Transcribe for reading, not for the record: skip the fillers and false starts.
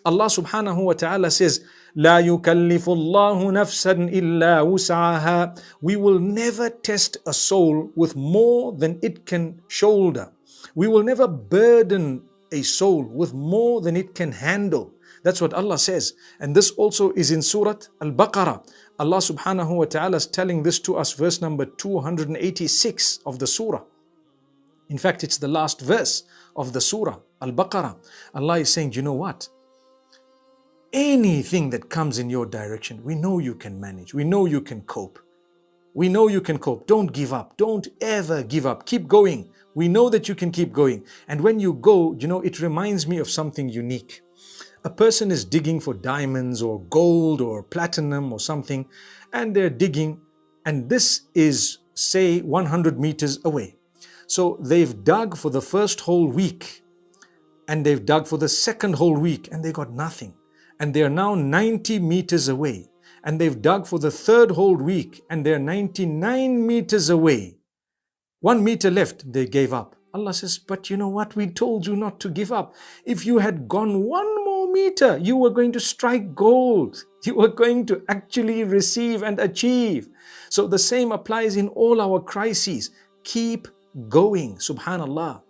Allah subhanahu wa ta'ala says, لا يكلف الله نفسا إلا وسعها. We will never test a soul with more than it can shoulder. We will never burden a soul with more than it can handle. That's what Allah says. And this also is in Surah Al-Baqarah. Allah subhanahu wa ta'ala is telling this to us, verse number 286 of the surah. In fact, it's the last verse of the surah, Al-Baqarah. Allah is saying, you know what? Anything that comes in your direction, we know you can manage. We know you can cope. We know you can cope. Don't give up. Don't ever give up. Keep going. We know that you can keep going. And when you go, you know, it reminds me of something unique. A person is digging for diamonds or gold or platinum or something, and they're digging, and this is, say, 100 meters away. So they've dug for the first whole week, and they've dug for the second whole week, and they got nothing. And they are now 90 meters away. And they've dug for the third whole week, and they're 99 meters away. 1 meter left, they gave up. Allah says, but you know what? We told you not to give up. If you had gone 1 more meter, you were going to strike gold. You were going to actually receive and achieve. So the same applies in all our crises. Keep going. Subhanallah.